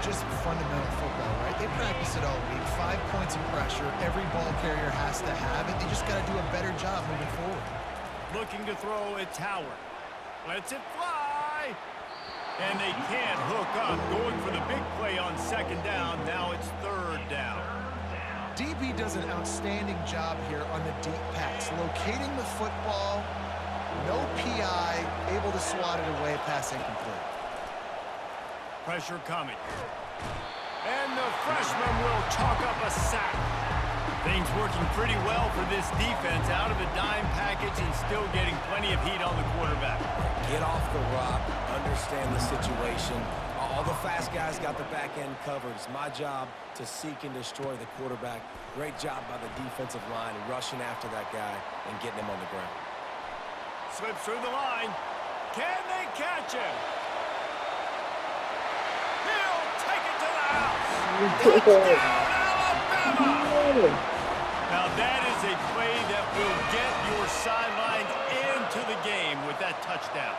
just fundamental football, right? They practice it all week. 5 points of pressure, every ball carrier has to have it. They just got to do a better job moving forward. Looking to throw, it's Howard. Lets it fly. And they can't hook up. Going for the big play on second down. Now it's third down. DB does an outstanding job here on the deep pass, locating the football, no PI, able to swat it away, pass incomplete. Pressure coming. And the freshman will chalk up a sack. Things working pretty well for this defense, out of the dime package and still getting plenty of heat on the quarterback. Get off the rock, understand the situation. All the fast guys got the back end covered. It's my job to seek and destroy the quarterback. Great job by the defensive line rushing after that guy and getting him on the ground. Slips through the line. Can they catch him? He'll take it to the house. Touchdown, Alabama! Now that is a play that will get your sidelines into the game with that touchdown.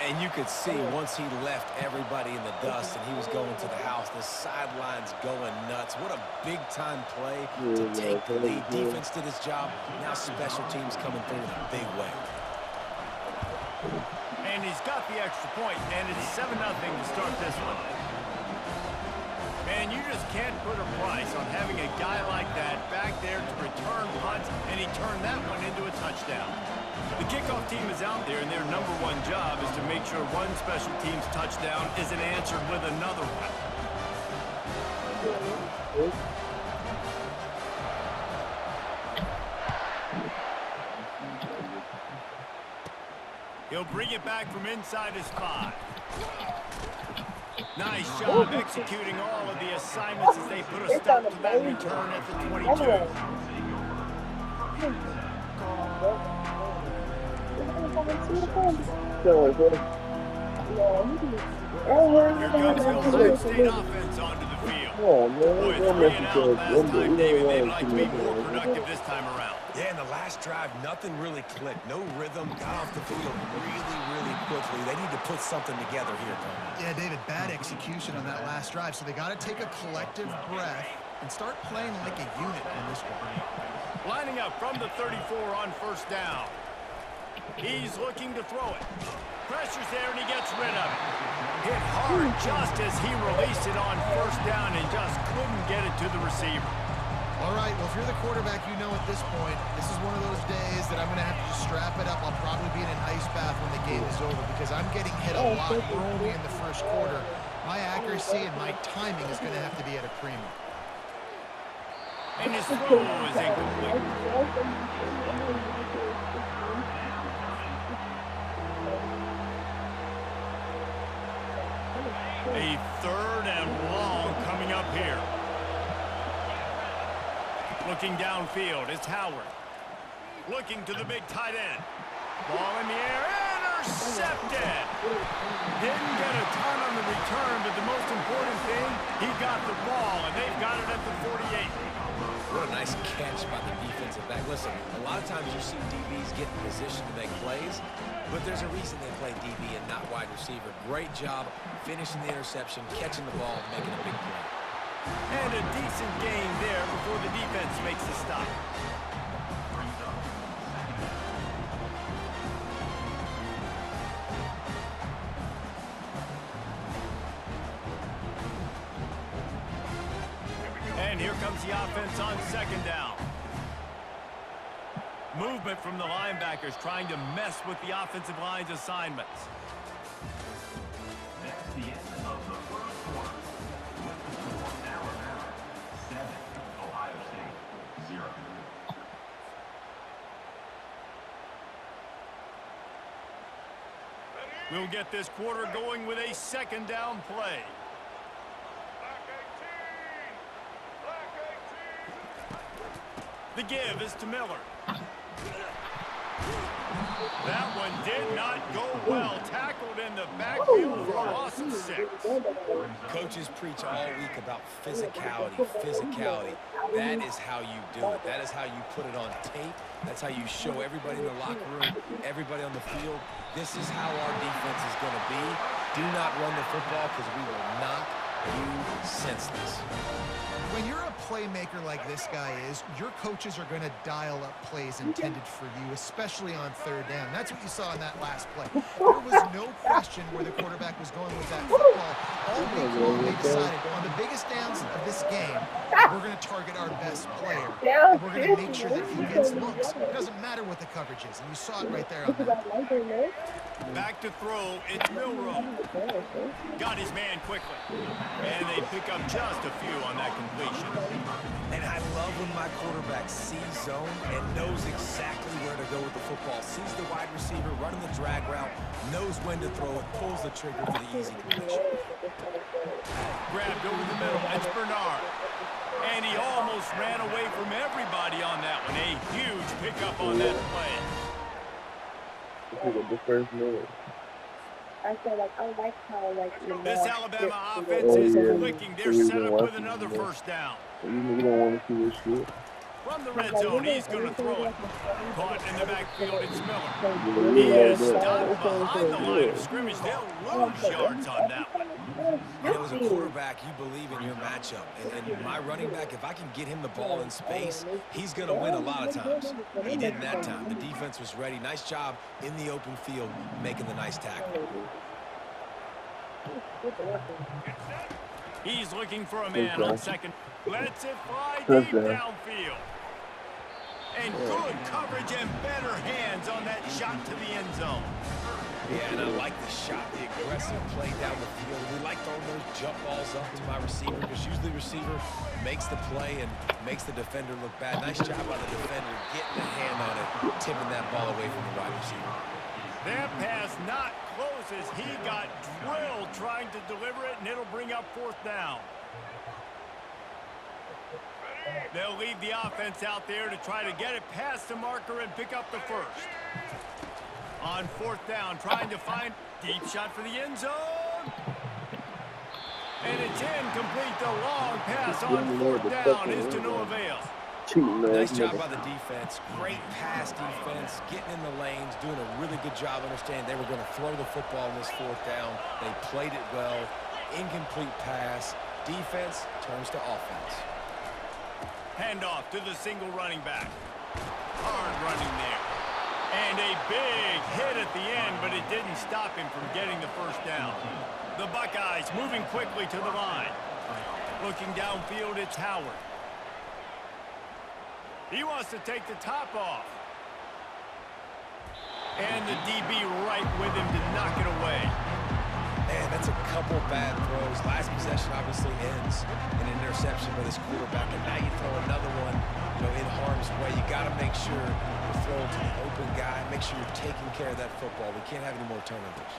And you could see once he left everybody in the dust and he was going to the house, the sidelines going nuts. What a big-time play to take the lead. Defense did his job. Now special teams coming through in a big way. And he's got the extra point, and it's 7-0 to start this one. Man, you just can't put a price on having a guy like that back there to return punts, and he turned that one into a touchdown. The kickoff team is out there, and their number one job is to make sure one special team's touchdown isn't answered with another one. He'll bring it back from inside his 5. Nice job executing all of the assignments as they put a stop to that return at the 22. Here comes the Ohio State offense onto the field. Boy, 3 and out last time, David. They'd like to be more productive this time around. Yeah, in the last drive, nothing really clicked. No rhythm. Got off the field really quickly. They need to put something together here, Tony. Yeah, David, bad execution on that last drive, so they got to take a collective breath and start playing like a unit on this one. Lining up from the 34 on first down. He's looking to throw it. Pressure's there, and he gets rid of it. Hit hard just as he released it on first down and just couldn't get it to the receiver. All right, well, if you're the quarterback, you know at this point, this is one of those days that I'm going to have to just strap it up. I'll probably be in an ice bath when the game is over because I'm getting hit a lot early in the first quarter. My accuracy and my timing is going to have to be at a premium. And his throw is incomplete. A 3rd and long coming up here. Looking downfield, it's Howard. Looking to the big tight end. Ball in the air, intercepted. Didn't get a ton on the return, but the most important thing, he got the ball, and they've got it at the 48. What a nice catch by the defensive back. Listen, a lot of times you see DBs get in position to make plays, but there's a reason they play DB and not wide receiver. Great job finishing the interception, catching the ball, making a big play. And a decent gain there before the defense makes the stop. And here comes the offense on second down. Movement from the linebackers trying to mess with the offensive line's assignments. That's the end of the first quarter. With the score, Alabama 7, Ohio State 0. We'll get this quarter going with a second down play. The give is to Miller. That one did not go well. Tackled in the backfield for a loss of 6. Coaches preach all week about physicality. That is how you do it. That is how you put it on tape. That's how you show everybody in the locker room, everybody on the field. This is how our defense is going to be. Do not run the football because we will knock senseless. When you're a playmaker like this guy is, your coaches are going to dial up plays intended for you, especially on third down. That's what you saw in that last play. There was no question where the quarterback was going with that football. All week long, they decided on the biggest downs of this game, we're going to target our best player. And we're going to make sure that he gets looks. It doesn't matter what the coverage is, and you saw it right there on that. Back to throw, it's Milroe. Got his man quickly. And they pick up just a few on that completion. And I love when my quarterback sees zone and knows exactly where to go with the football. Sees the wide receiver running the drag route, knows when to throw it, pulls the trigger for the easy completion. Grabbed over the middle, it's Bernard. And he almost ran away from everybody on that one. A huge pickup on that play. This is the first move. I feel like I like how This Alabama offense is clicking. They're set up with another first down. You don't want to see this shit. From the red zone, he's going to throw it. Caught in the backfield, it's Miller. He is stopped behind the line of scrimmage. They'll lose yards on that one. And it was a quarterback, you believe in your matchup. And my running back, if I can get him the ball in space, he's going to win a lot of times. He didn't that time. The defense was ready. Nice job in the open field making the nice tackle. He's looking for a man on second. Lets it fly deep downfield. And good coverage and better hands on that shot to the end zone. Yeah, and I like the shot, the aggressive play down the field. We like throwing those jump balls up to my receiver because usually the receiver makes the play and makes the defender look bad. Nice job by the defender getting a hand on it, tipping that ball away from the wide receiver. That pass not close as he got drilled trying to deliver it, and it'll bring up fourth down. They'll leave the offense out there to try to get it past the marker and pick up the first. On fourth down, trying to find deep shot for the end zone. And it's incomplete. The long pass on fourth down is to no avail. Nice job by the defense. Great pass defense, getting in the lanes, doing a really good job understanding they were going to throw the football in this fourth down. They played it well. Incomplete pass. Defense turns to offense. Handoff to the single running back. Hard running there. And a big hit at the end, but it didn't stop him from getting the first down. The Buckeyes moving quickly to the line. Looking downfield, it's Howard. He wants to take the top off. And the DB right with him to knock it away. Man, that's a couple bad throws. Last possession obviously ends in an interception by this quarterback, and now you throw another one, in harm's way. You got to make sure you're throwing to the open guy. Make sure you're taking care of that football. We can't have any more turnovers.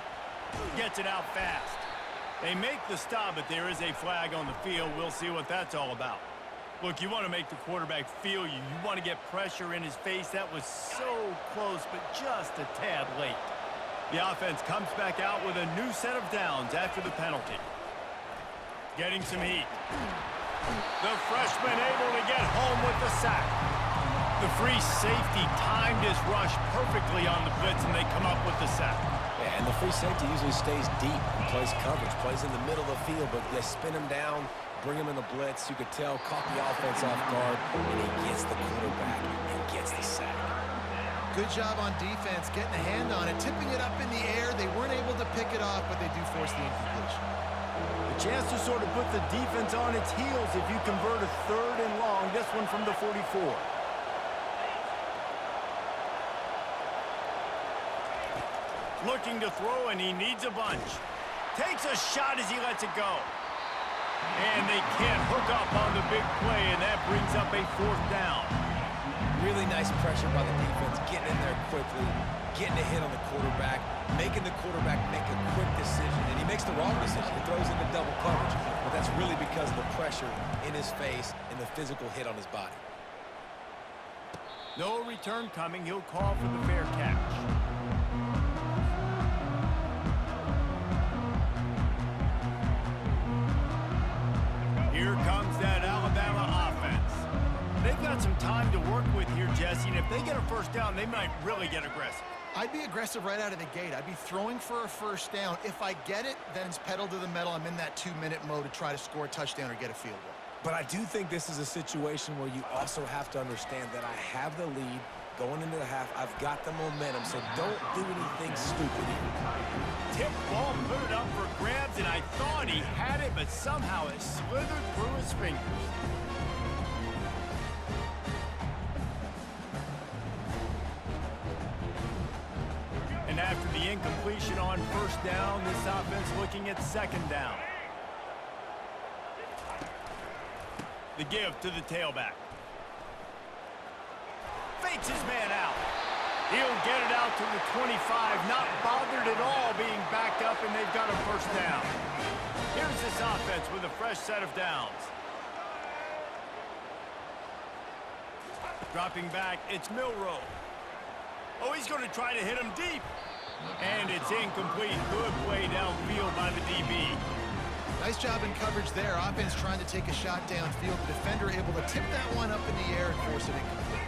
Gets it out fast. They make the stop, but there is a flag on the field. We'll see what that's all about. Look, you want to make the quarterback feel you. You want to get pressure in his face. That was so close, but just a tad late. The offense comes back out with a new set of downs after the penalty. Getting some heat. The freshman able to get home with the sack. The free safety timed his rush perfectly on the blitz, and they come up with the sack. Yeah, and the free safety usually stays deep and plays coverage, plays in the middle of the field, but they spin him down, bring him in the blitz. You could tell, caught the offense off guard, and he gets the quarterback and gets the sack. Good job on defense, getting a hand on it, tipping it up in the air. They weren't able to pick it off, but they do force the incompletion. A chance to sort of put the defense on its heels if you convert a third and long. This one from the 44. Looking to throw, and he needs a bunch. Takes a shot as he lets it go. And they can't hook up on the big play, and that brings up a fourth down. Really nice pressure by the defense, getting in there quickly, getting a hit on the quarterback, making the quarterback make a quick decision, and he makes the wrong decision. He throws into double coverage, but that's really because of the pressure in his face and the physical hit on his body. No return coming. He'll call for the fair catch. Here comes that Alabama offense. They've got some time to work with here, Jesse, and if they get a first down, they might really get aggressive. I'd be aggressive right out of the gate. I'd be throwing for a first down. If I get it, then it's pedal to the metal. I'm in that 2-minute mode to try to score a touchdown or get a field goal. But I do think this is a situation where you also have to understand that I have the lead going into the half. I've got the momentum, so don't do anything stupid here. Tip ball, put it up for grabs, and I thought he had it, but somehow it slithered through his fingers. And after the incompletion on first down, this offense looking at second down. The give to the tailback. Fakes his man out. He'll get it out to the 25, not bothered at all being backed up, and they've got a first down. Here's this offense with a fresh set of downs. Dropping back, it's Milroe. Oh, he's going to try to hit him deep. And it's incomplete. Good play downfield by the DB. Nice job in coverage there. Offense trying to take a shot downfield. The defender able to tip that one up in the air and force it incomplete.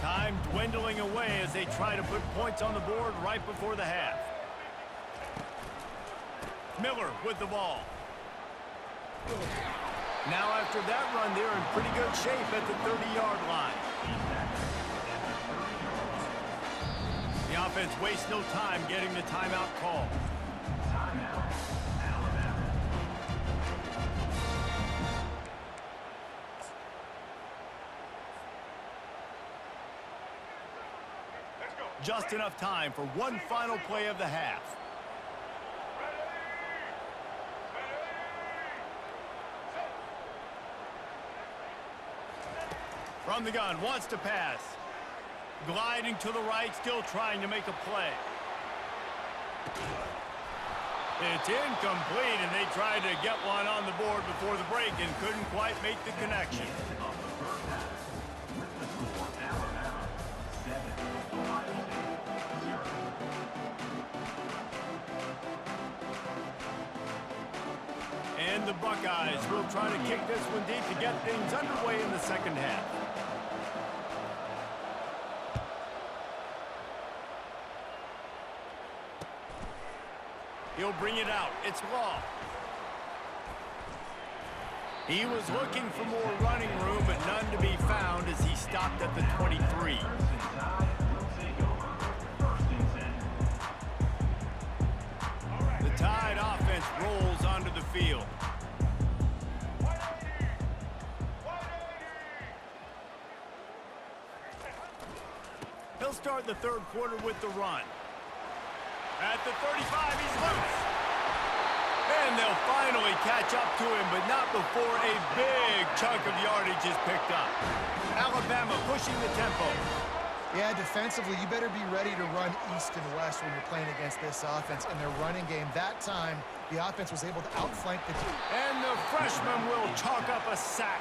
Time dwindling away as they try to put points on the board right before the half. Miller with the ball. Now after that run, they're in pretty good shape at the 30-yard line. The offense wastes no time getting the timeout call. Timeout, Alabama. Just enough time for one final play of the half. From the gun, wants to pass. Gliding to the right, still trying to make a play. It's incomplete, and they tried to get one on the board before the break and couldn't quite make the connection. Of the first half, with the score Alabama 7, Ohio State 0. And the Buckeyes will try to kick this one deep to get things underway in the second half. He'll bring it out. It's Law. He was looking for more running room, but none to be found as he stopped at the 23. The Tide offense rolls onto the field. He'll start the third quarter with the run. At the 35, he's loose. And they'll finally catch up to him, but not before a big chunk of yardage is picked up. Alabama pushing the tempo. Yeah, defensively, you better be ready to run east and west when you're playing against this offense. In their running game, that time, the offense was able to outflank the team. And the freshman will chalk up a sack.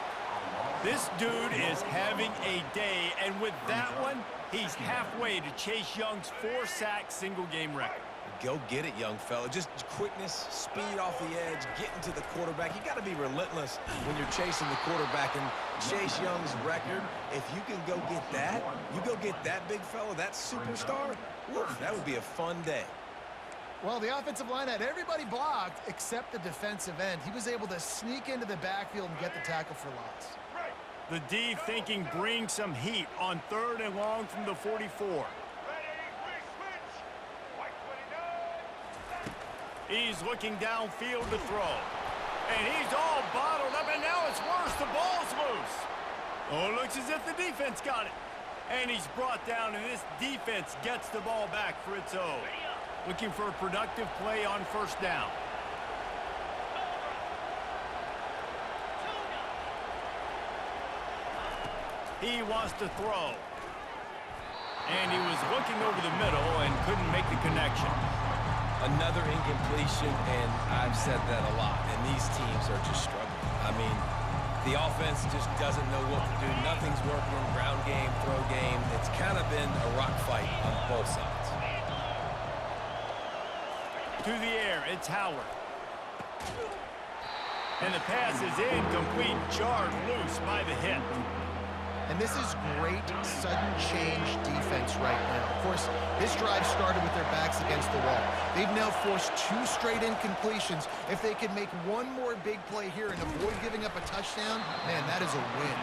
This dude is having a day, and with that one, he's halfway to Chase Young's 4-sack single-game record. Go get it, young fella. Just quickness, speed off the edge, getting to the quarterback. You got to be relentless when you're chasing the quarterback. And Chase Young's record, if you can go get that, you go get that big fella, that superstar, woof, that would be a fun day. Well, the offensive line had everybody blocked except the defensive end. He was able to sneak into the backfield and get the tackle for loss. The D thinking bring some heat on 3rd and long from the 44. He's looking downfield to throw. And he's all bottled up, and now it's worse. The ball's loose. Oh, it looks as if the defense got it. And he's brought down, and this defense gets the ball back for its own. Looking for a productive play on first down. He wants to throw. And he was looking over the middle and couldn't make the connection. Another incompletion, and I've said that a lot, and these teams are just struggling. I mean, the offense just doesn't know what to do. Nothing's working. Ground game, throw game. It's kind of been a rock fight on both sides. To the air, it's Howard. And the pass is incomplete, jarred loose by the hit. And this is great sudden change defense right now. Of course, this drive started with their backs against the wall. They've now forced 2 straight incompletions. If they can make one more big play here and avoid giving up a touchdown, man, that is a win.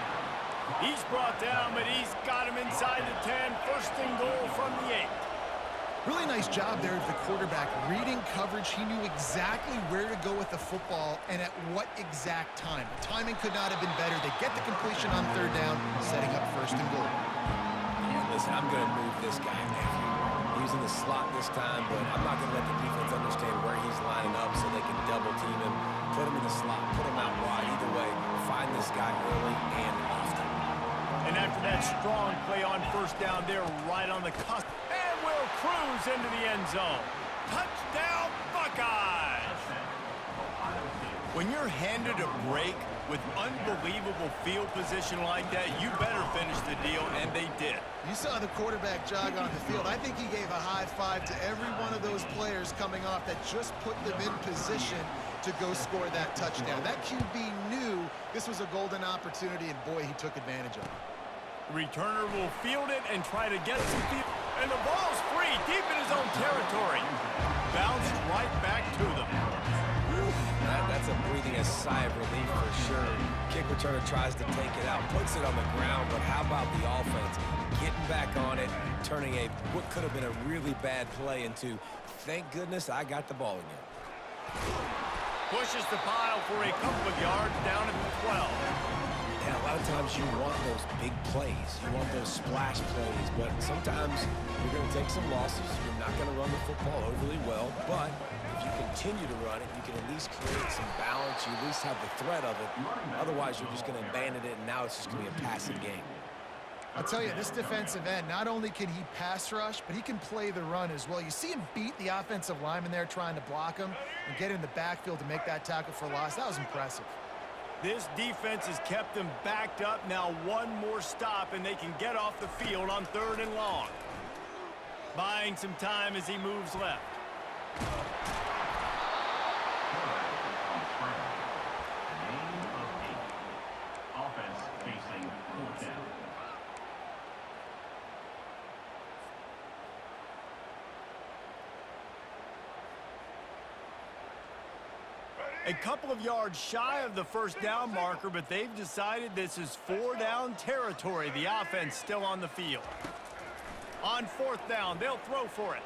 He's brought down, but he's got him inside the 10. First and goal from the 8. Really nice job there of the quarterback. Reading coverage, he knew exactly where to go with the football and at what exact time. The timing could not have been better. They get the completion on 3rd down, setting up 1st and goal. Yeah, listen, I'm going to move this guy, Matthew. He's in the slot this time, but I'm not going to let the defense understand where he's lining up so they can double team him, put him in the slot, put him out wide. Either way, find this guy early and often. And after that strong play on 1st down, they're right on the cusp. And will cruise into the end zone. Touchdown, Buckeyes! When you're handed a break with unbelievable field position like that, you better finish the deal, and they did. You saw the quarterback jog on the field. I think he gave a high five to every one of those players coming off that just put them in position to go score that touchdown. That QB knew this was a golden opportunity, and boy, he took advantage of it. The returner will field it and try to get some field. And the ball's free, deep in his own territory. Bounced right back to them. That's a breathing a sigh of relief for sure. Kick returner tries to take it out, puts it on the ground, but how about the offense getting back on it, turning what could have been a really bad play into, thank goodness I got the ball again. Pushes the pile for a couple of yards down at the 12. And a lot of times you want those big plays. You want those splash plays, but sometimes you're going to take some losses. You're not going to run the football overly well, but if you continue to run it, you can at least create some balance. You at least have the threat of it. Otherwise, you're just going to abandon it, and now it's just going to be a passing game. I'll tell you, this defensive end, not only can he pass rush, but he can play the run as well. You see him beat the offensive lineman there trying to block him and get in the backfield to make that tackle for loss. That was impressive. This defense has kept them backed up. Now one more stop, and they can get off the field on 3rd and long. Buying some time as he moves left. Offense facing 4th down. A couple of yards shy of the 1st down marker, but they've decided this is 4-down territory. The offense still on the field. On 4th down, they'll throw for it.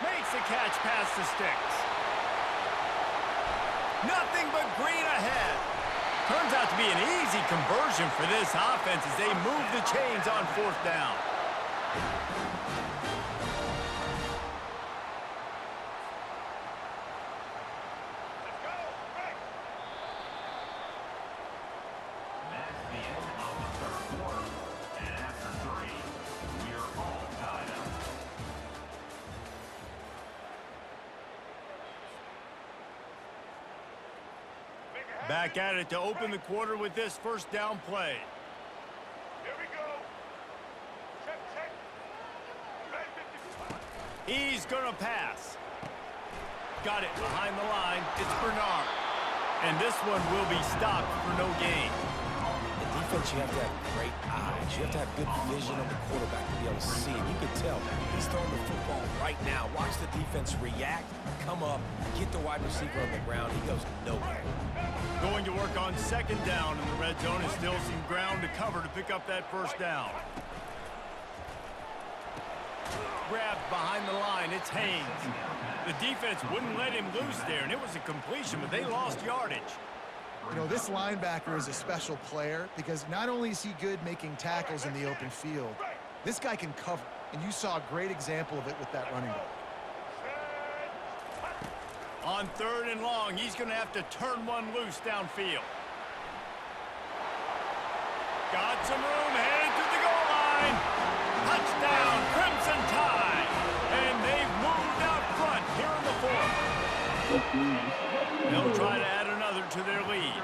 Makes the catch past the sticks. Nothing but green ahead. Turns out to be an easy conversion for this offense as they move the chains on 4th down. That's the end of the 3rd quarter. And after 3, we're all tied up. Back at it to open the quarter with this 1st down play. Here we go. Check. He's gonna pass. Got it behind the line. It's Bernard. And this one will be stopped for no gain. In defense, you have to have great eyes. You have to have good vision on the quarterback to be able to see him. You can tell he's throwing the football right now. Watch the defense react, come up, get the wide receiver on the ground. He goes nowhere. Going to work on 2nd down in the red zone, and still some ground to cover to pick up that 1st down. Grabbed behind the line, it's Haynes. The defense wouldn't let him loose there, and it was a completion, but they lost yardage. You know, this linebacker is a special player because not only is he good making tackles in the open field, this guy can cover, and you saw a great example of it with that running back. On 3rd and long, he's going to have to turn one loose downfield. Got some room, headed to the goal line. Touchdown, Crimson Tide. And they've moved out front here in the 4th. They'll try to add another to their lead.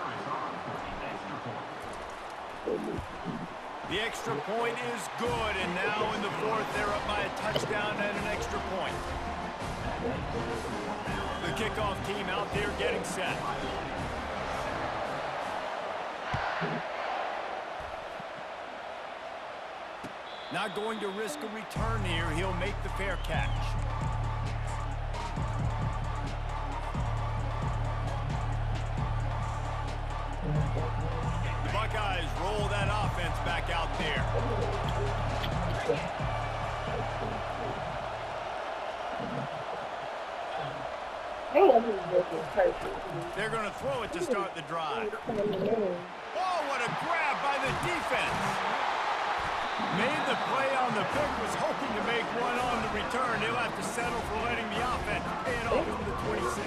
The extra point is good, and now in the 4th, they're up by a touchdown and an extra point. The kickoff team out there getting set. Not going to risk a return here. He'll make the fair catch. The Buckeyes roll that offense back out there. They're going to throw it to start the drive. Oh, what a grab by the defense. Made the play on the pick, was hoping to make one on the return. He'll have to settle for letting the offense pay it off from the 26.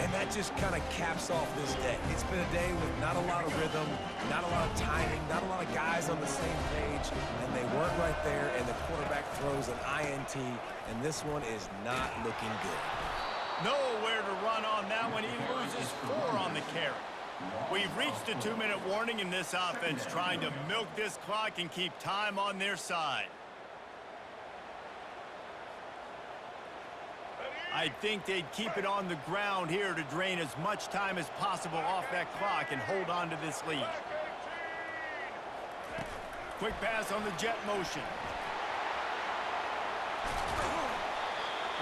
And that just kind of caps off this day. It's been a day with not a lot of rhythm, not a lot of timing, not a lot of guys on the same page, and they weren't right there, and the quarterback throws an INT, and this one is not looking good. Nowhere to run on that one. He loses 4 on the carry. We've reached a 2-minute warning in this offense, trying to milk this clock and keep time on their side. I think they'd keep it on the ground here to drain as much time as possible off that clock and hold on to this lead. Quick pass on the jet motion.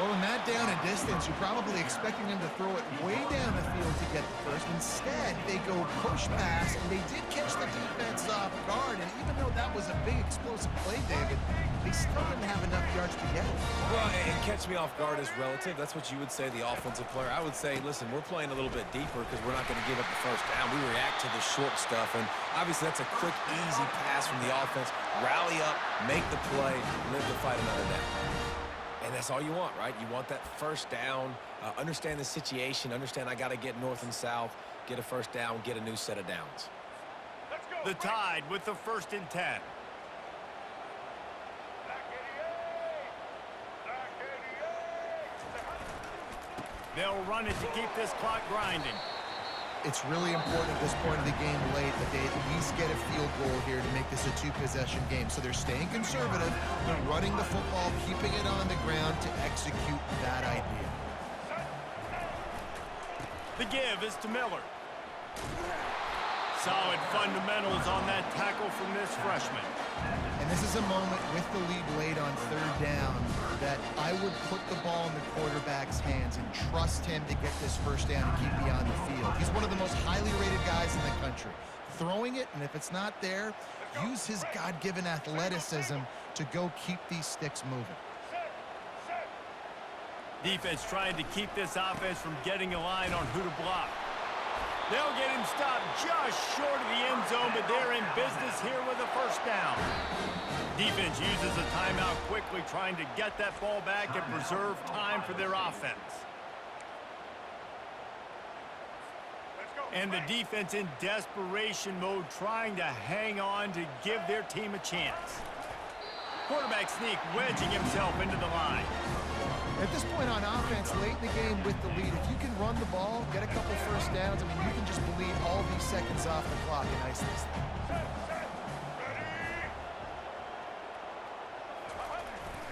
Well, in that down and distance, you're probably expecting them to throw it way down the field to get the first. Instead, they go push pass, and they did catch the defense off guard. And even though that was a big explosive play, David, they still didn't have enough yards to get it. Well, and catch me off guard is relative. That's what you would say, the offensive player. I would say, listen, we're playing a little bit deeper because we're not going to give up the first down. We react to the short stuff, and obviously that's a quick, easy pass from the offense. Rally up, make the play, live to fight another down. And that's all you want, right? You want that first down, understand the situation, understand I got to get north and south, get a first down, get a new set of downs. Let's go. The Tide with the 1st and 10. Back 88. They'll run it to keep this clock grinding. It's really important at this point of the game late that they at least get a field goal here to make this a 2-possession game. So they're staying conservative. They're running the football, keeping it on the ground to execute that idea. The give is to Miller. Solid fundamentals on that tackle from this freshman. And this is a moment with the lead late on 3rd down that I would put the ball in the quarterback's hands and trust him to get this first down and keep beyond the field. He's one of the most highly rated guys in the country. Throwing it, and if it's not there, use his God-given athleticism to go keep these sticks moving. Defense trying to keep this offense from getting a line on who to block. They'll get him stopped just short of the end zone, but they're in business here with a first down. Defense uses a timeout quickly, trying to get that ball back and preserve time for their offense. And the defense in desperation mode, trying to hang on to give their team a chance. Quarterback sneak, wedging himself into the line. At this point on offense, late in the game with the lead, if you can run the ball, get a couple first downs, I mean, you can just bleed all these seconds off the clock and ice this thing.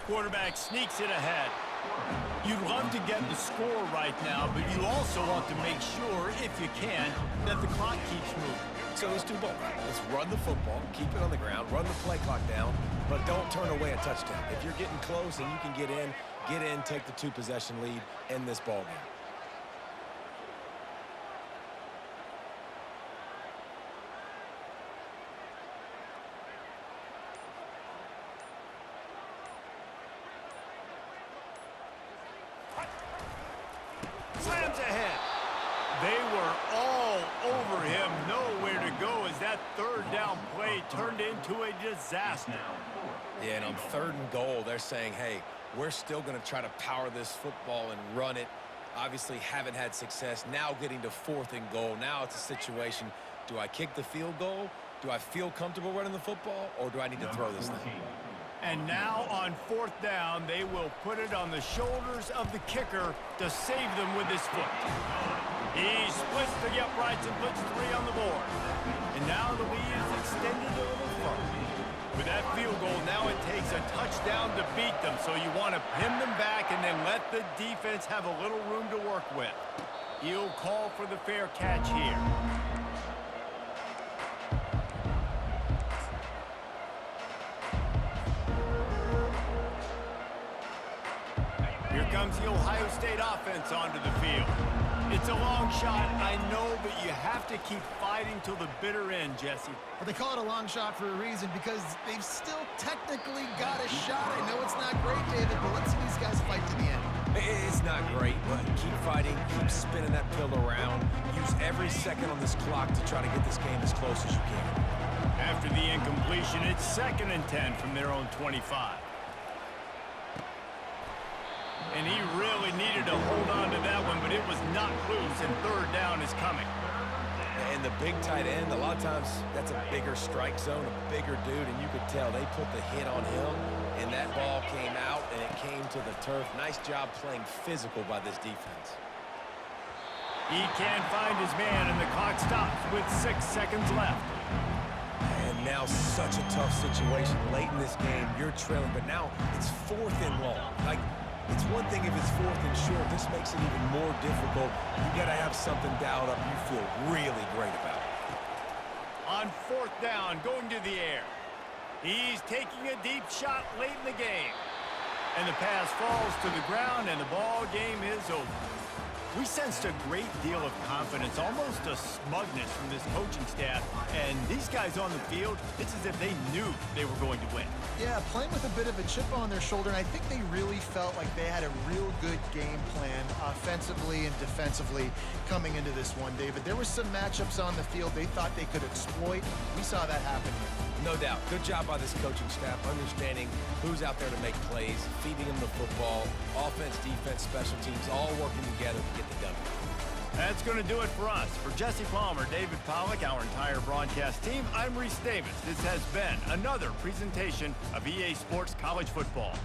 Quarterback sneaks it ahead. You'd love to get the score right now, but you also want to make sure, if you can, that the clock keeps moving. So let's do both. Let's run the football, keep it on the ground, run the play clock down, but don't turn away a touchdown. If you're getting close and you can get in, take the 2-possession lead, end this ball game. Slams ahead. They were all over him. Nowhere to go as that 3rd down play turned into a disaster. Yeah, and on 3rd and goal, they're saying, hey, we're still going to try to power this football and run it. Obviously haven't had success. Now getting to 4th and goal. Now it's a situation, do I kick the field goal? Do I feel comfortable running the football? Or do I need to throw this thing? And now on 4th down, they will put it on the shoulders of the kicker to save them with his foot. He splits the uprights and puts 3 on the board. And now the lead is extended a little further. With that field goal, now it takes a touchdown to beat them, so you want to pin them back and then let the defense have a little room to work with. He'll call for the fair catch here. State offense onto the field. It's a long shot, I know, but you have to keep fighting till the bitter end, Jesse. But they call it a long shot for a reason because they've still technically got a shot. I know it's not great, David, but let's see these guys fight to the end. It's not great, but keep fighting, keep spinning that pill around. Use every second on this clock to try to get this game as close as you can. After the incompletion, it's 2nd and 10 from their own 25. And he really needed to hold on to that one, but it was not loose, and 3rd down is coming. And the big tight end, a lot of times that's a bigger strike zone, a bigger dude, and you could tell they put the hit on him, and that ball came out, and it came to the turf. Nice job playing physical by this defense. He can't find his man, and the clock stops with 6 seconds left. And now such a tough situation late in this game. You're trailing, but now it's 4th and long. Like, it's one thing if it's 4th and short. This makes it even more difficult. You got to have something dialed up you feel really great about. On 4th down, going to the air. He's taking a deep shot late in the game. And the pass falls to the ground, and the ball game is over. We sensed a great deal of confidence, almost a smugness from this coaching staff. And these guys on the field, it's as if they knew they were going to win. Yeah, playing with a bit of a chip on their shoulder, and I think they really felt like they had a real good game plan offensively and defensively coming into this one, David. There were some matchups on the field they thought they could exploit. We saw that happen here. No doubt. Good job by this coaching staff, understanding who's out there to make plays, feeding them the football, offense, defense, special teams, all working together to get the W. That's going to do it for us. For Jesse Palmer, David Pollack, our entire broadcast team, I'm Reese Davis. This has been another presentation of EA Sports College Football.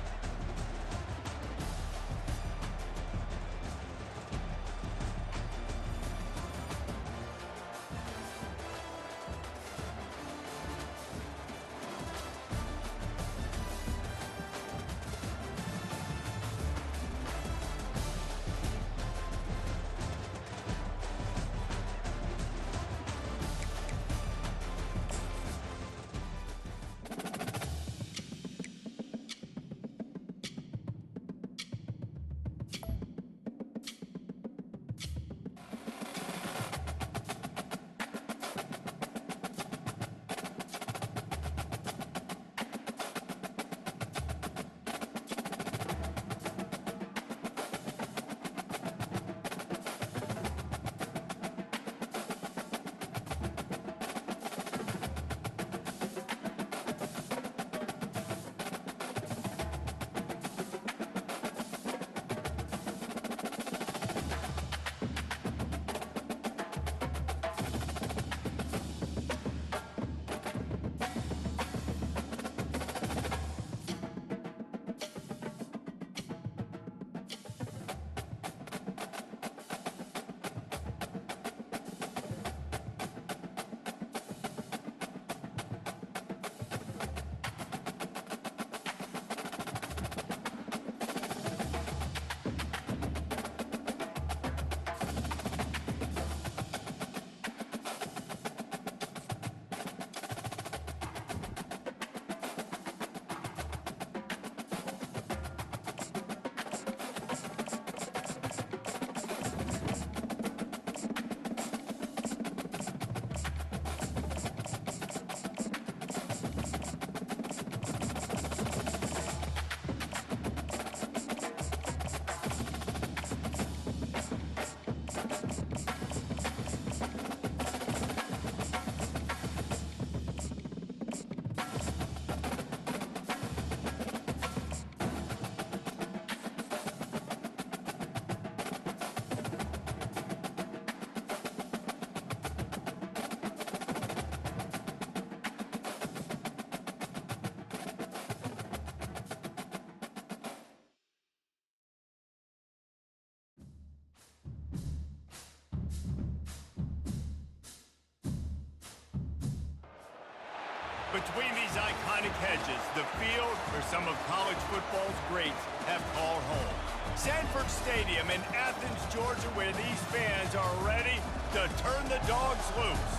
Between these iconic hedges, the field where some of college football's greats have called home. Sanford Stadium in Athens, Georgia, where these fans are ready to turn the dogs loose.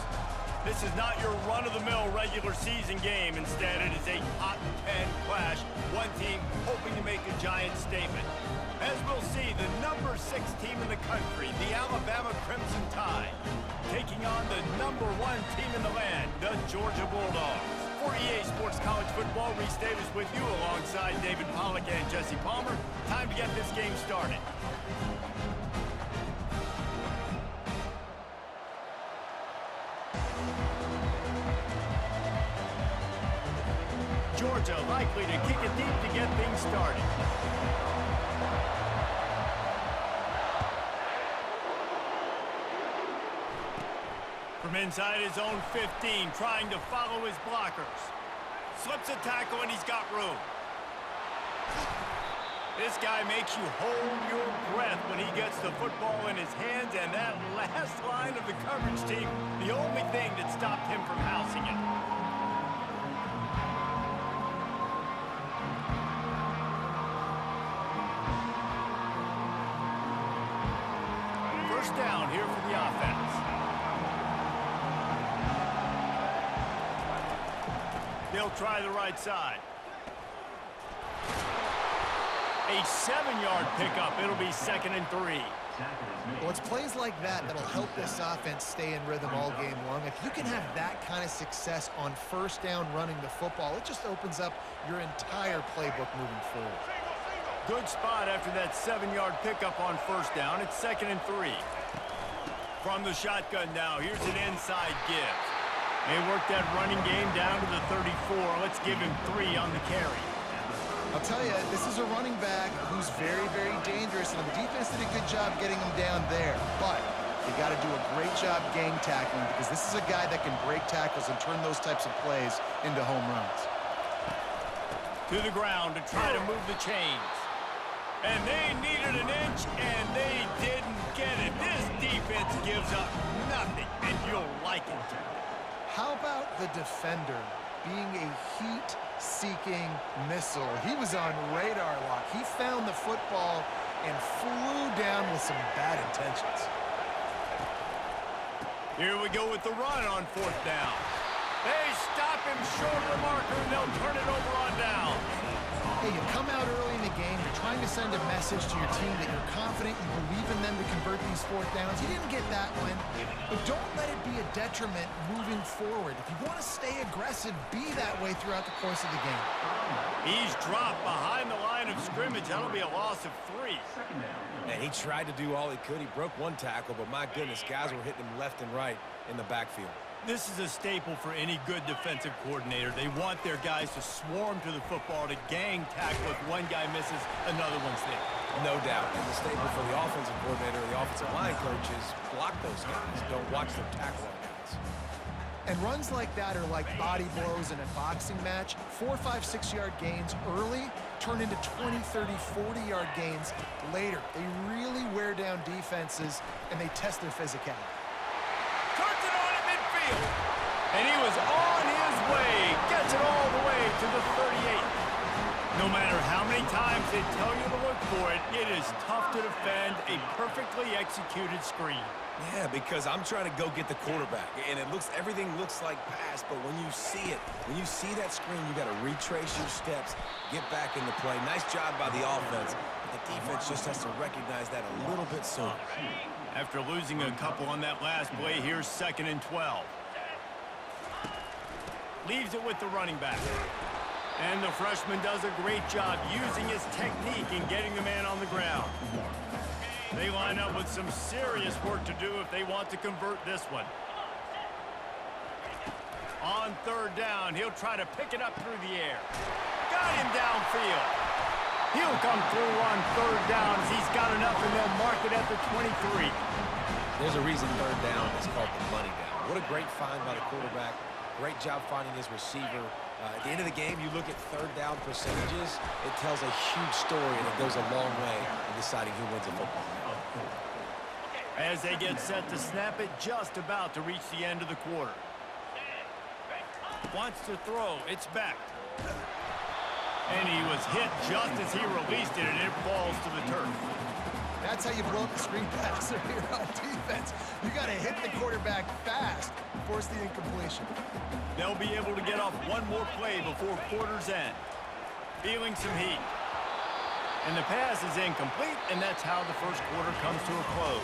This is not your run-of-the-mill regular season game. Instead, it is a top 10 clash. One team hoping to make a giant statement. As we'll see, the number 6 team in the country, the Alabama Crimson Tide, taking on the number 1 team in the land, the Georgia Bulldogs. For EA Sports College Football, Reese Davis with you alongside David Pollack and Jesse Palmer. Time to get this game started. Georgia likely to kick it deep to get things started. From inside his own 15, trying to follow his blockers. Slips a tackle and he's got room. This guy makes you hold your breath when he gets the football in his hands, and that last line of the coverage team, the only thing that stopped him from housing it. First down here for the offense. They'll try the right side. A 7-yard pickup. It'll be 2nd and 3. Well, it's plays like that that'll help this offense stay in rhythm all game long. If you can have that kind of success on first down running the football, it just opens up your entire playbook moving forward. Good spot after that 7-yard pickup on first down. It's 2nd and 3. From the shotgun now, here's an inside give. They work that running game down to the 34. Let's give him 3 on the carry. I'll tell you, this is a running back who's very, very dangerous, and the defense did a good job getting him down there. But they got to do a great job gang tackling, because this is a guy that can break tackles and turn those types of plays into home runs. To the ground to try to move the chains. And they needed an inch, and they didn't get it. This defense gives up nothing, and you'll like it. How about the defender being a heat-seeking missile? He was on radar lock. He found the football and flew down with some bad intentions. Here we go with the run on 4th down. They stop him short of the marker, and they'll turn it over on down. Hey, you come out early in the game, you're trying to send a message to your team that you're confident, you believe in them to convert these 4th downs. You didn't get that one, but don't let it be a detriment moving forward. If you want to stay aggressive, be that way throughout the course of the game. He's dropped behind the line of scrimmage. That'll be a loss of 3. And he tried to do all he could. He broke one tackle, but my goodness, guys were hitting him left and right in the backfield. This is a staple for any good defensive coordinator. They want their guys to swarm to the football, to gang tackle. If one guy misses, another one's there. No doubt. And the staple for the offensive coordinator or the offensive line coach is block those guys. Don't watch them tackle our guys. And runs like that are like body blows in a boxing match. 4, 5, 6-yard gains early turn into 20, 30, 40-yard gains later. They really wear down defenses, and they test their physicality. Turns it on at midfield. And he was on his way. Gets it all the way to the 38. No matter how many times they tell you to look for it, it is tough to defend a perfectly executed screen. Yeah, because I'm trying to go get the quarterback, and everything looks like pass, but when you see it, when you see that screen, you got to retrace your steps, get back into play. Nice job by the offense, but the defense just has to recognize that a little bit sooner. After losing a couple on that last play, here's 2nd and 12. Leaves it with the running back. And the freshman does a great job using his technique and getting the man on the ground. They line up with some serious work to do if they want to convert this one. On 3rd down, he'll try to pick it up through the air. Got him downfield. He'll come through on 3rd down as he's got enough, and they'll mark it at the 23. There's a reason 3rd down is called the money down. What a great find by the quarterback. Great job finding his receiver. At the end of the game, you look at 3rd down percentages. It tells a huge story, and it goes a long way in deciding who wins a football game. As they get set to snap it, just about to reach the end of the quarter. Wants to throw. It's back. And he was hit just as he released it, and it falls to the turf. That's how you blow up the screen passer here on defense. You got to hit the quarterback fast, forced the incompletion. They'll be able to get off one more play before quarter's end. Feeling some heat. And the pass is incomplete, and that's how the first quarter comes to a close.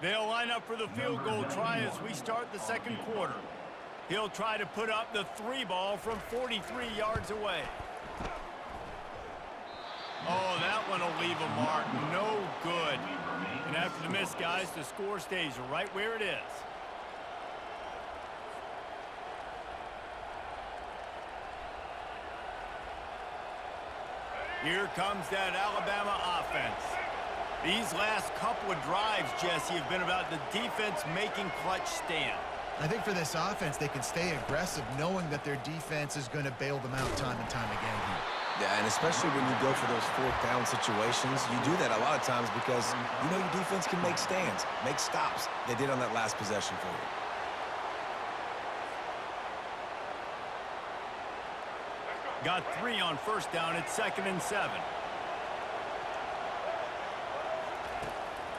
They'll line up for the field goal try as we start the second quarter. He'll try to put up the 3 ball from 43 yards away. Oh, that one will leave a mark. No good. And after the miss, guys, the score stays right where it is. Here comes that Alabama offense. These last couple of drives, Jesse, have been about the defense making clutch stand. I think for this offense, they can stay aggressive knowing that their defense is going to bail them out time and time again here. Yeah, and especially when you go for those 4th down situations, you do that a lot of times because you know your defense can make stands, make stops. They did on that last possession for you. Got 3 on first down at 2nd and 7.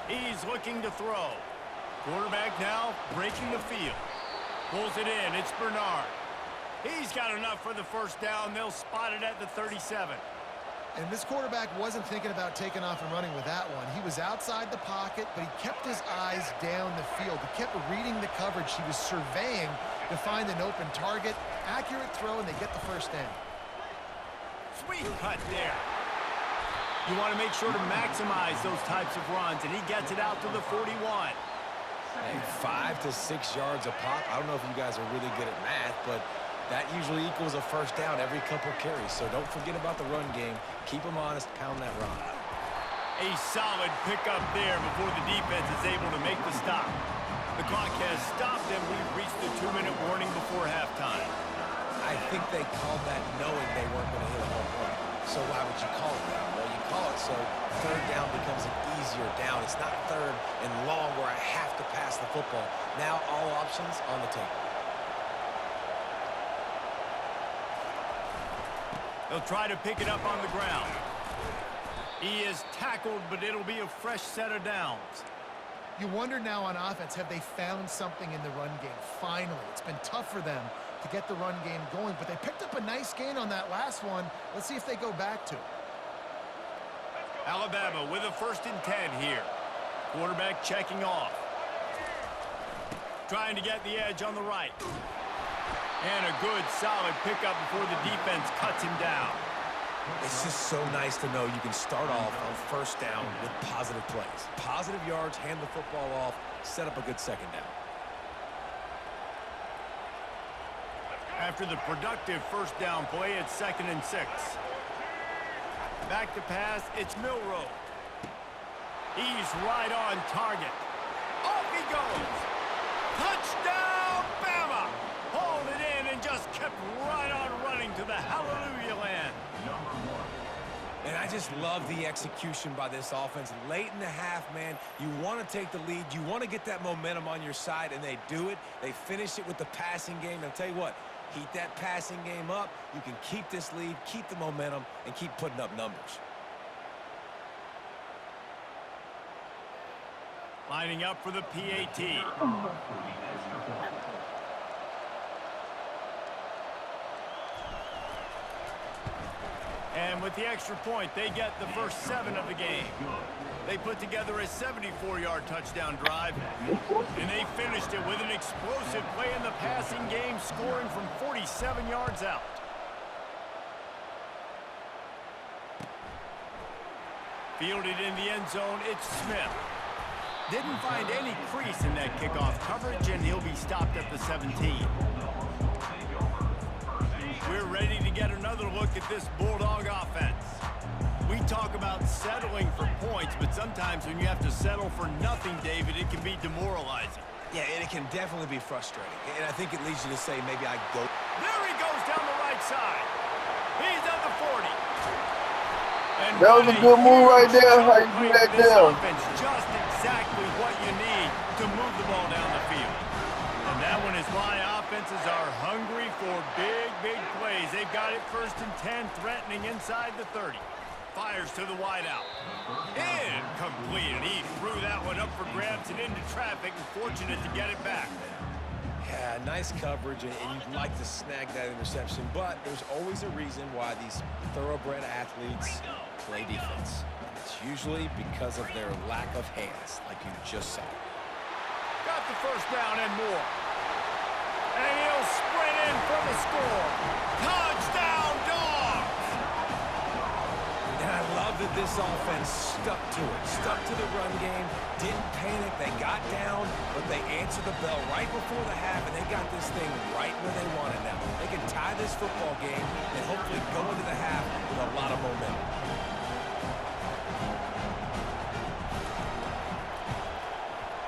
He's looking to throw. Quarterback now breaking the field. Pulls it in. It's Bernard. He's got enough for the first down. They'll spot it at the 37. And this quarterback wasn't thinking about taking off and running with that one. He was outside the pocket, but he kept his eyes down the field. He kept reading the coverage. He was surveying to find an open target. Accurate throw, and they get the first down. Sweet cut there. You want to make sure to maximize those types of runs, and he gets it out to the 41. Hey, 5 to 6 yards a pop. I don't know if you guys are really good at math, but that usually equals a first down every couple carries. So don't forget about the run game. Keep them honest, pound that rock. A solid pickup there before the defense is able to make the stop. The clock has stopped, and we've reached the 2-minute warning before halftime. I think they called that knowing they weren't going to hit a home run. So why would you call it that? Well, you call it so 3rd down becomes an easier down. It's not 3rd and long where I have to pass the football. Now all options on the table. They'll try to pick it up on the ground. He is tackled, but it'll be a fresh set of downs. You wonder now on offense, have they found something in the run game? Finally, it's been tough for them to get the run game going, but they picked up a nice gain on that last one. Let's see if they go back to it. Alabama with a 1st and 10 here. Quarterback checking off. Trying to get the edge on the right. And a good, solid pickup before the defense cuts him down. It's just so nice to know you can start off on first down with positive plays. Positive yards, hand the football off, set up a good second down. After the productive first down play, it's 2nd and 6. Back to pass, it's Milroe. He's right on target. Off he goes. Touchdown, Bama! Hauled it in and just kept right on running to the hallelujah land. And I just love the execution by this offense. Late in the half, man, you want to take the lead. You want to get that momentum on your side, and they do it. They finish it with the passing game. And I'll tell you what, heat that passing game up. You can keep this lead, keep the momentum, and keep putting up numbers. Lining up for the PAT. And with the extra point, they get the first 7 of the game. They put together a 74-yard touchdown drive, and they finished it with an explosive play in the passing game, scoring from 47 yards out. Fielded in the end zone, it's Smith. Didn't find any crease in that kickoff coverage, and he'll be stopped at the 17. We're ready to get another look at this Bulldog offense. We talk about settling for points, but sometimes when you have to settle for nothing, David, it can be demoralizing. Yeah, and it can definitely be frustrating. And I think it leads you to say maybe I go. There he goes down the right side. He's at the 40. And That was a good move right there. How you do that down? Offense, just exactly what you need to move the ball down the field. And that one is why offenses they've got it 1st and 10, threatening inside the 30. Fires to the wideout. Incomplete, and he threw that one up for grabs and into traffic, and fortunate to get it back. Yeah, nice coverage, and you'd like to snag that interception, but there's always a reason why these thoroughbred athletes play defense. It's usually because of their lack of hands, like you just saw. Got the first down and more. And he'll sprint in for the score. Touchdown, Dogs! And I love that this offense stuck to it, stuck to the run game, didn't panic, they got down, but they answered the bell right before the half, and they got this thing right where they want it now. They can tie this football game and hopefully go into the half with a lot of momentum.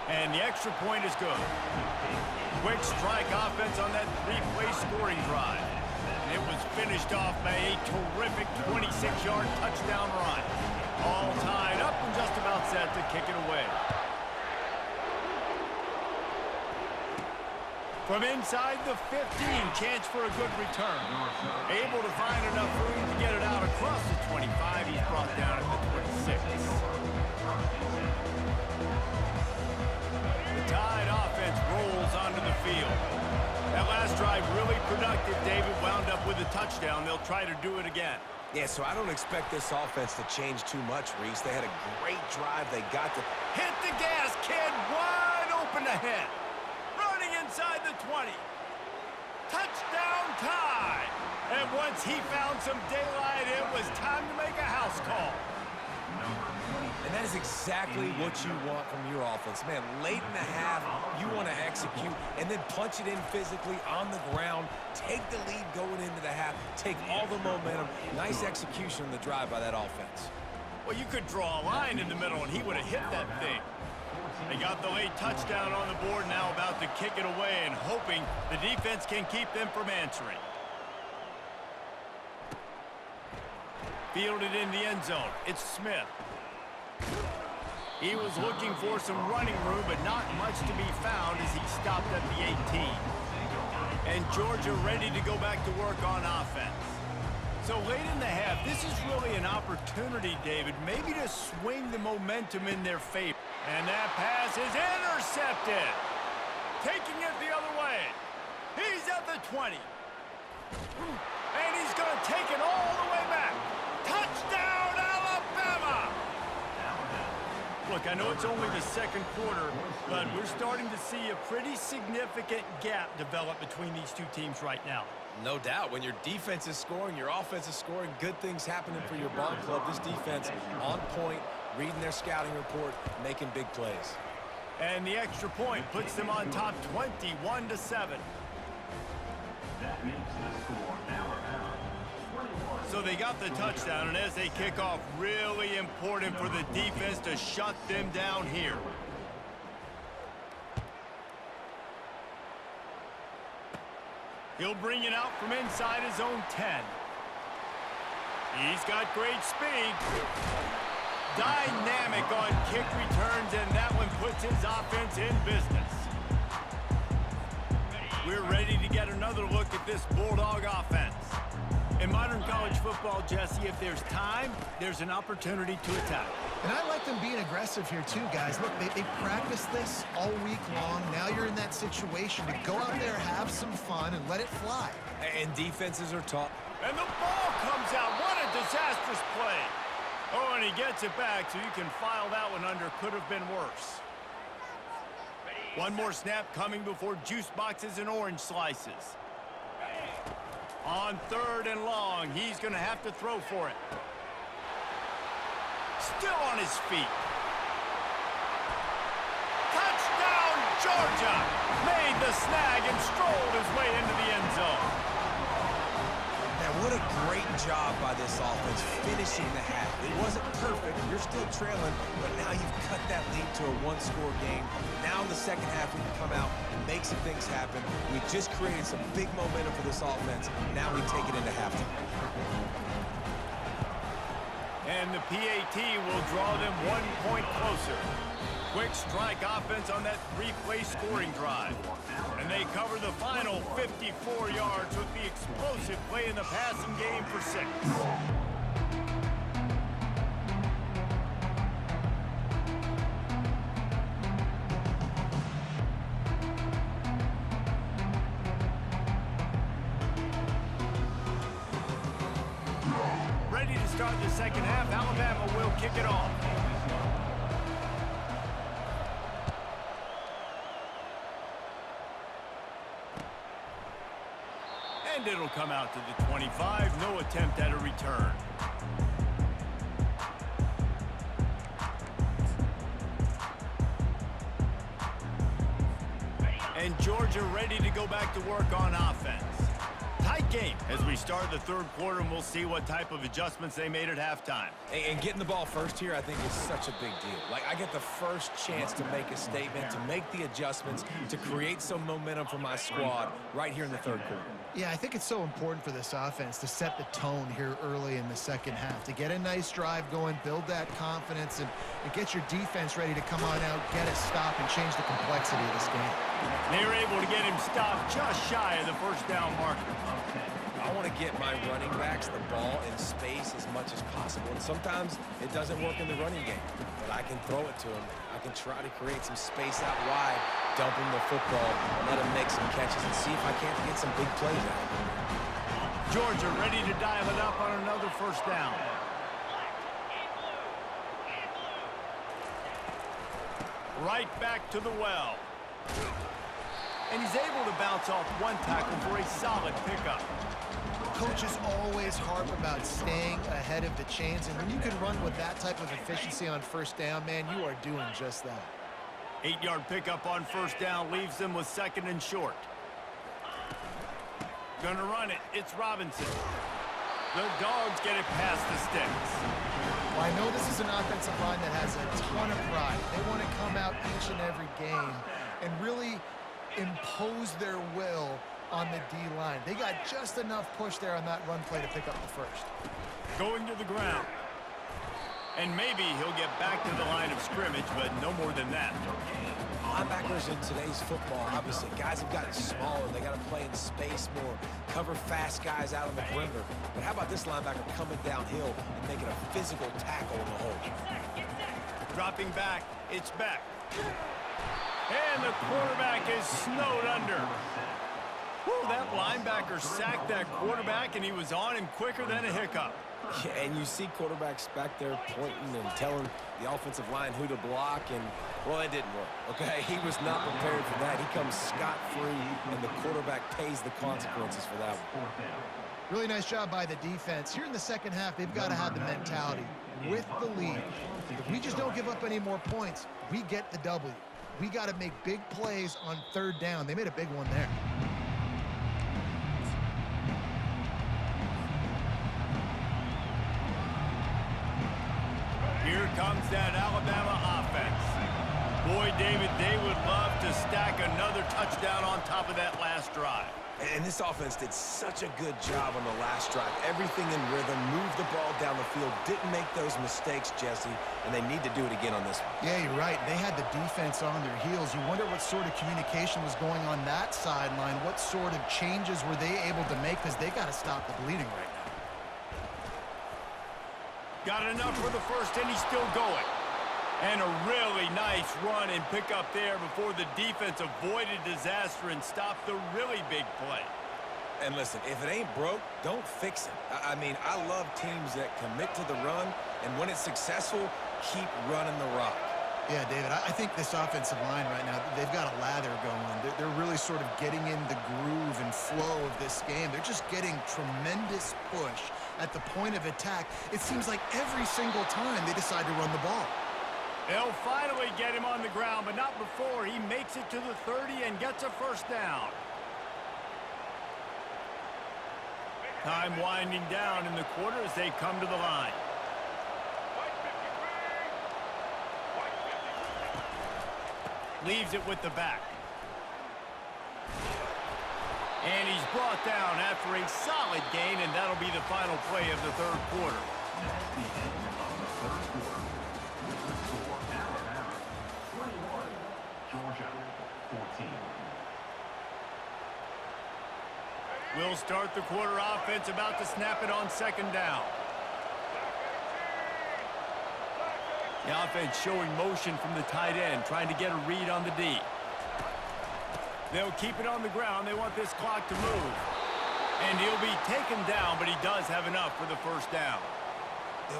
And the extra point is good. Quick strike offense on that 3-play scoring drive. And it was finished off by a terrific 26-yard touchdown run. All tied up and just about set to kick it away. From inside the 15, chance for a good return. Able to find enough room to get it out across the 25. He's brought down at the 26. The Tide offense rolls onto the field. That last drive really productive. David wound up with a touchdown. They'll try to do it again. Yeah, so I don't expect this offense to change too much, Reese. They had a great drive. They got to hit the gas, kid. Wide open ahead. Running inside the 20. Touchdown Tide. And once he found some daylight, it was time to make a house call. And that is exactly what you want from your offense. Man, late in the half, you want to execute and then punch it in physically on the ground, take the lead going into the half, take all the momentum. Nice execution on the drive by that offense. Well, you could draw a line in the middle, and he would have hit that thing. They got the late touchdown on the board, now about to kick it away and hoping the defense can keep them from answering. Fielded in the end zone. It's Smith. He was looking for some running room, but not much to be found as he stopped at the 18. And Georgia ready to go back to work on offense. So late in the half, this is really an opportunity, David, maybe to swing the momentum in their favor. And that pass is intercepted. Taking it the other way. He's at the 20. And he's going to take it all the way back. Touchdown, Alabama! Look, I know it's only the second quarter, but we're starting to see a pretty significant gap develop between these two teams right now. No doubt. When your defense is scoring, your offense is scoring, good things happening for your ball club. This defense on point, reading their scouting report, making big plays. And the extra point puts them on top 21-7. That makes the score Alabama 21. So they got the touchdown, and as they kick off, really important for the defense to shut them down here. He'll bring it out from inside his own 10. He's got great speed. Dynamic on kick returns, and that one puts his offense in business. We're ready to get another look at this Bulldog offense. In modern college football, Jesse, if there's time, there's an opportunity to attack. And I like them being aggressive here too, guys. Look, they practiced this all week long. Now you're in that situation to go out there, have some fun, and let it fly. And defenses are taught. And the ball comes out. What a disastrous play. Oh, and he gets it back, so you can file that one under. Could have been worse. One more snap coming before juice boxes and orange slices. On 3rd and long, he's going to have to throw for it. Still on his feet. Touchdown, Georgia! Made the snag and strolled his way into the end zone. Now, what a great job by this offense finishing the half. It wasn't perfect. You're still trailing, but now you've cut that lead to a one-score game. Now in the second half, we can come out and make some things happen. We just created some big momentum for this offense. Now we take it into halftime. And the PAT will draw them 1 point closer. Quick strike offense on that three-play scoring drive. And they cover the final 54 yards with the explosive play in the passing game for 6. Ready to start the second half. Alabama will kick it off. And it'll come out to the 25. No attempt at a return. And Georgia ready to go back to work on offense. Tight game as we start the third quarter, and we'll see what type of adjustments they made at halftime. And getting the ball first here, I think, is such a big deal. Like, I get the first chance to make a statement, to make the adjustments, to create some momentum for my squad right here in the third quarter. Yeah, I think it's so important for this offense to set the tone here early in the second half, to get a nice drive going, build that confidence, and get your defense ready to come on out, get a stop, and change the complexity of this game. They were able to get him stopped just shy of the first down marker. I want to get my running backs the ball in space as much as possible, and sometimes it doesn't work in the running game, but I can throw it to them. I can try to create some space out wide, dump him the football, let him make some catches, and see if I can't get some big plays out of him. Georgia ready to dial it up on another first down. Right back to the well. And he's able to bounce off one tackle for a solid pickup. Coaches always harp about staying ahead of the chains, and when you can run with that type of efficiency on first down, man, you are doing just that. 8-yard pickup on first down leaves them with second and short. Gonna run it. It's Robinson. The Dogs get it past the sticks. Well, I know this is an offensive line that has a ton of pride. They want to come out each and every game and really impose their will on the D-line. They got just enough push there on that run play to pick up the first. Going to the ground. And maybe he'll get back to the line of scrimmage, but no more than that. Linebackers in today's football, obviously, guys have gotten smaller. They got to play in space more, cover fast guys out on the perimeter. But how about this linebacker coming downhill and making a physical tackle in the hole? Dropping back, it's back. And the quarterback is snowed under. Whew, that linebacker sacked that quarterback, and he was on him quicker than a hiccup. Yeah, and you see quarterbacks back there pointing and telling the offensive line who to block, and, well, it didn't work, okay? He was not prepared for that. He comes scot-free, and the quarterback pays the consequences for that one. Really nice job by the defense. Here in the second half, they've got to have the mentality with the lead. If we just don't give up any more points, we get the W. We got to make big plays on third down. They made a big one there. Here comes that Alabama offense. Boy, David, they would love to stack another touchdown on top of that last drive. And this offense did such a good job on the last drive. Everything in rhythm, moved the ball down the field, didn't make those mistakes, Jesse, and they need to do it again on this one. Yeah, you're right. They had the defense on their heels. You wonder what sort of communication was going on that sideline. What sort of changes were they able to make, because they got to stop the bleeding right now. Got enough for the first, and he's still going. And a really nice run and pick up there before the defense avoided disaster and stopped the really big play. And listen, if it ain't broke, don't fix it. I mean, I love teams that commit to the run, and when it's successful, keep running the rock. Yeah, David, I think this offensive line right now, they've got a lather going. They're really sort of getting in the groove and flow of this game. They're just getting tremendous push at the point of attack. It seems like every single time they decide to run the ball. They'll finally get him on the ground, but not before he makes it to the 30 and gets a first down. Time winding down in the quarter as they come to the line. Leaves it with the back. And he's brought down after a solid gain, and that'll be the final play of the third quarter. That's the end of the third quarter. The score, Alabama, 28, We'll start the quarter offense, about to snap it on second down. The offense showing motion from the tight end, trying to get a read on the D. They'll keep it on the ground. They want this clock to move. And he'll be taken down, but he does have enough for the first down.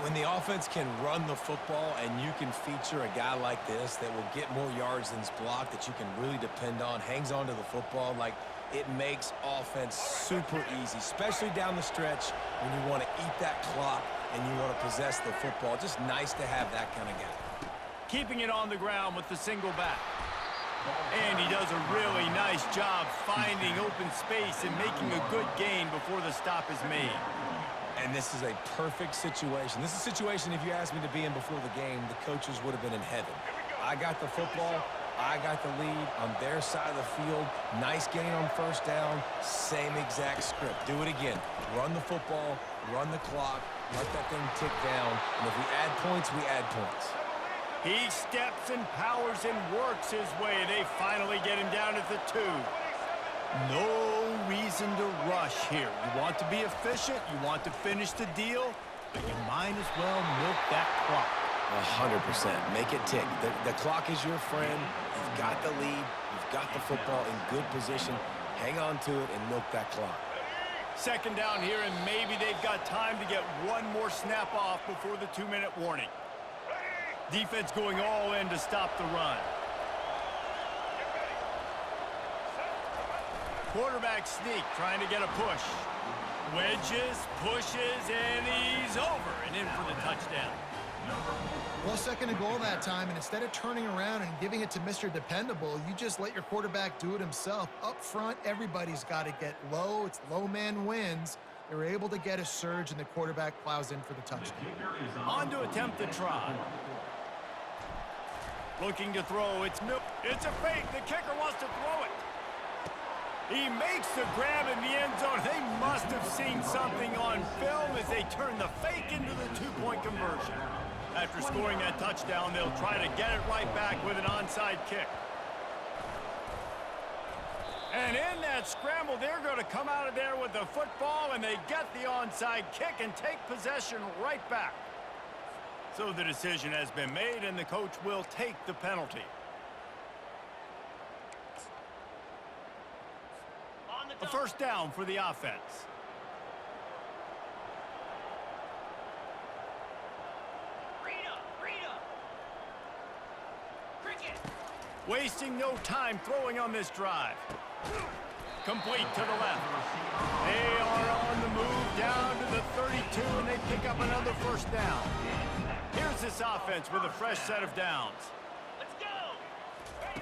When the offense can run the football and you can feature a guy like this that will get more yards than's blocked, that you can really depend on, hangs on to the football, like it makes offense super easy, especially down the stretch when you want to eat that clock and you want to possess the football. Just nice to have that kind of guy. Keeping it on the ground with the single back. And he does a really nice job finding open space and making a good gain before the stop is made. And this is a perfect situation. This is a situation, if you asked me to be in before the game, the coaches would have been in heaven. I got the football. I got the lead on their side of the field. Nice gain on first down. Same exact script. Do it again. Run the football, run the clock, let that thing tick down. And if we add points, we add points. He steps and powers and works his way. They finally get him down at the 2. No reason to rush here. You want to be efficient, you want to finish the deal, but you might as well milk that clock. 100%. Make it tick. The clock is your friend. You've got the lead. You've got the football in good position. Hang on to it and milk that clock. Second down here, and maybe they've got time to get one more snap off before the 2-minute warning. Defense going all in to stop the run. Quarterback sneak, trying to get a push. Wedges, pushes, and he's over and in for the touchdown. Well, second and goal that time, and instead of turning around and giving it to Mr. Dependable, you just let your quarterback do it himself. Up front, everybody's got to get low. It's low man wins. They were able to get a surge, and the quarterback plows in for the touchdown. On to attempt the try. Looking to throw. It's a fake. The kicker wants to throw it. He makes the grab in the end zone. They must have seen something on film as they turn the fake into the 2-point conversion. After scoring that touchdown, they'll try to get it right back with an onside kick. And in that scramble, they're going to come out of there with the football, and they get the onside kick and take possession right back. So the decision has been made, and the coach will take the penalty. A first down for the offense. Wasting no time throwing on this drive. Complete to the left. They are on the move down to the 32, and they pick up another first down. Here's this offense with a fresh set of downs. Let's go!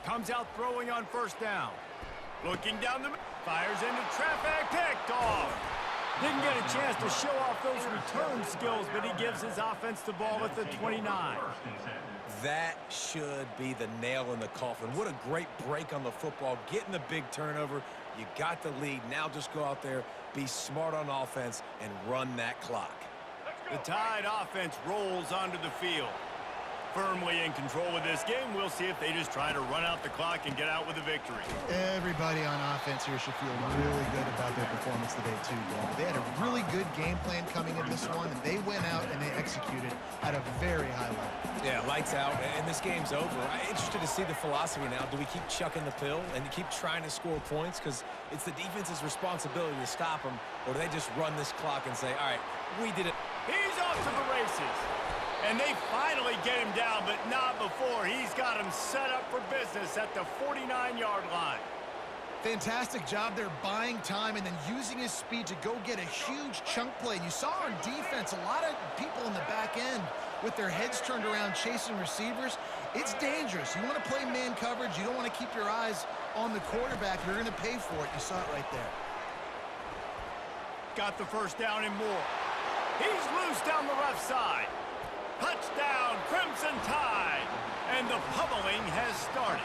Comes out throwing on first down. Looking down the... Fires into traffic. Picked off. Didn't get a chance to show off those return skills, but he gives his offense the ball at the 29. That should be the nail in the coffin. What a great break on the football. Getting the big turnover. You got the lead. Now just go out there, be smart on offense, and run that clock. The Tide offense rolls onto the field. Firmly in control of this game. We'll see if they just try to run out the clock and get out with a victory. Everybody on offense here should feel really good about their performance today, too. They had a really good game plan coming in this one, and they went out and they executed at a very high level. Yeah, lights out, and this game's over. I'm interested to see the philosophy now. Do we keep chucking the pill and keep trying to score points? Because it's the defense's responsibility to stop them, or do they just run this clock and say, all right, we did it. He's off to the races. And they finally get him down, but not before. He's got him set up for business at the 49-yard line. Fantastic job there buying time and then using his speed to go get a huge chunk play. You saw on defense a lot of people in the back end with their heads turned around chasing receivers. It's dangerous. You want to play man coverage. You don't want to keep your eyes on the quarterback. You're going to pay for it. You saw it right there. Got the first down and more. He's loose down the left side. Touchdown, Crimson Tide. And the pummeling has started.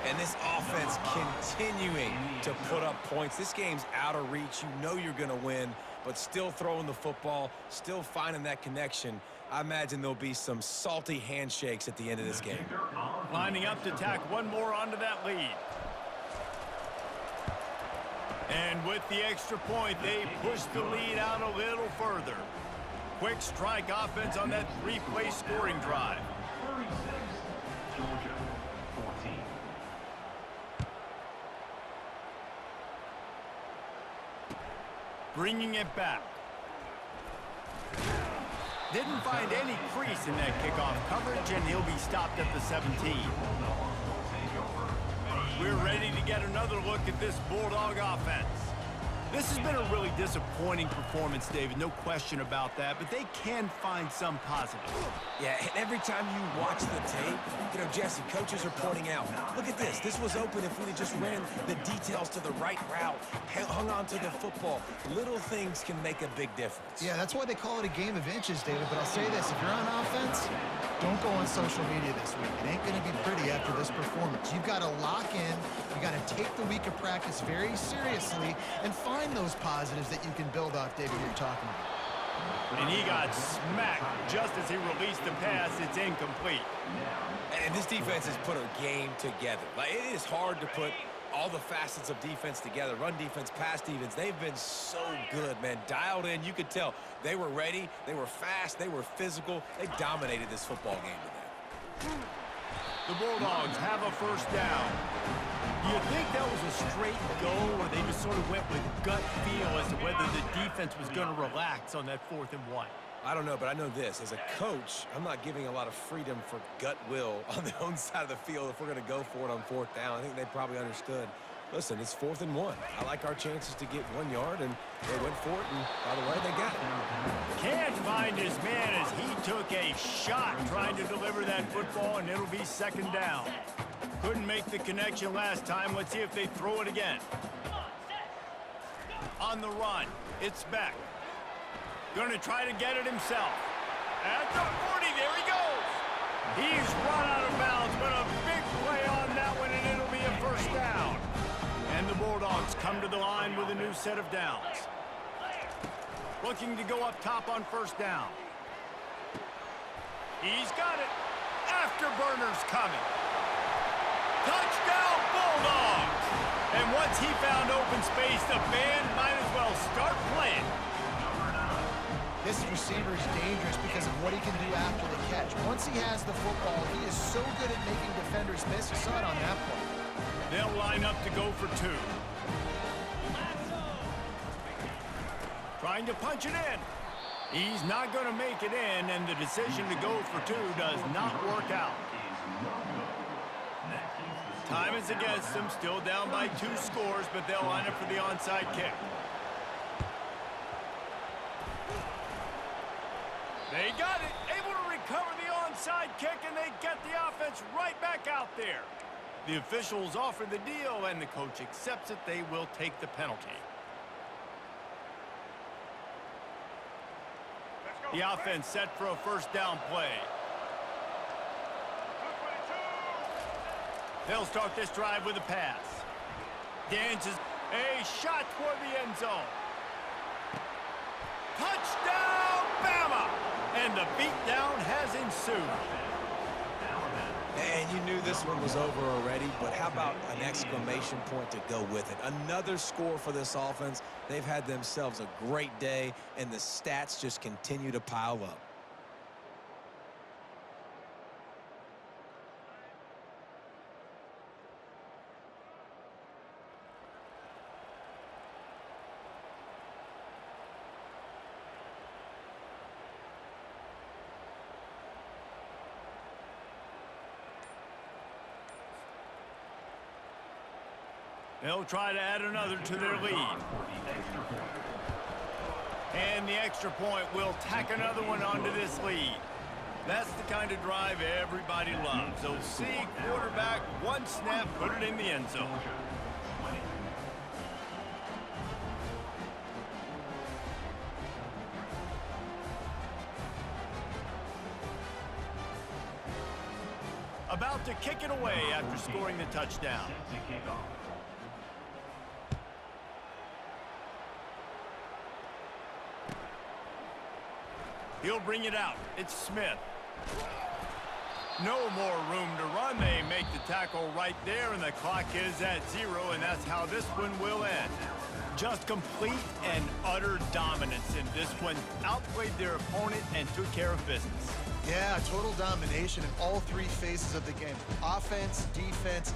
And this offense continuing to put up points. This game's out of reach. You know you're going to win, but still throwing the football, still finding that connection. I imagine there'll be some salty handshakes at the end of this game. Lining up to tack one more onto that lead. And with the extra point, they push the lead out a little further. Quick strike offense on that three-play scoring drive. 36, Georgia 14. Bringing it back. Didn't find any crease in that kickoff coverage, and he'll be stopped at the 17. We're ready to get another look at this Bulldog offense. This has been a really disappointing performance, David, no question about that, but they can find some positives. Yeah, and every time you watch the tape, you know, Jesse, coaches are pointing out, look at this. This was open if we'd have just ran the details to the right route, hung on to the football. Little things can make a big difference. Yeah, that's why they call it a game of inches, David. But I'll say this, if you're on offense, don't go on social media this week. It ain't going to be pretty after this performance. You've got to lock in. You got to take the week of practice very seriously and find those positives that you can build off, David, you're talking about. And he got smacked just as he released the pass. It's incomplete. And this defense has put a game together. Like, it is hard to put all the facets of defense together. Run defense, pass defense. They've been so good, man. Dialed in. You could tell they were ready. They were fast. They were physical. They dominated this football game today. The Bulldogs have a first down. Do you think that was a straight go, or they just sort of went with gut feel as to whether the defense was going to relax on that 4th and 1? I don't know, but I know this. As a coach, I'm not giving a lot of freedom for gut will on the own side of the field if we're going to go for it on 4th down. I think they probably understood. Listen, it's 4th and 1. I like our chances to get 1 yard, and they went for it, and by the way, they got it. Can't find his man as he took a shot trying to deliver that football, and it'll be 2nd down. Couldn't make the connection last time. Let's see if they throw it again. On the run, it's Beck. Going to try to get it himself. At the 40, there he goes. He's run out of bounds, but a big play on that one, and it'll be a first down. And the Bulldogs come to the line with a new set of downs. Looking to go up top on first down. He's got it. Afterburner's coming. Touchdown, Bulldogs! And once he found open space, the band might as well start playing. This receiver is dangerous because of what he can do after the catch. Once he has the football, he is so good at making defenders miss. You saw it on that play. They'll line up to go for 2. Trying to punch it in. He's not going to make it in, and the decision to go for 2 does not work out. Time is against them, still down by 2 scores, but they'll line up for the onside kick. They got it, able to recover the onside kick, and they get the offense right back out there. The officials offer the deal, and the coach accepts it. They will take the penalty. The offense set for a first down play. They'll start this drive with a pass. Dances a shot toward the end zone. Touchdown, Bama! And the beatdown has ensued. And you knew this one was over already, but how about an exclamation point to go with it? Another score for this offense. They've had themselves a great day, and the stats just continue to pile up. They'll try to add another to their lead. And the extra point will tack another one onto this lead. That's the kind of drive everybody loves. They'll see quarterback, one snap, put it in the end zone. About to kick it away after scoring the touchdown. He'll bring it out. It's Smith. No more room to run. They make the tackle right there, and the clock is at 0, and that's how this one will end. Just complete and utter dominance in this one. Outplayed their opponent and took care of business. Yeah, total domination in all three phases of the game. Offense, defense,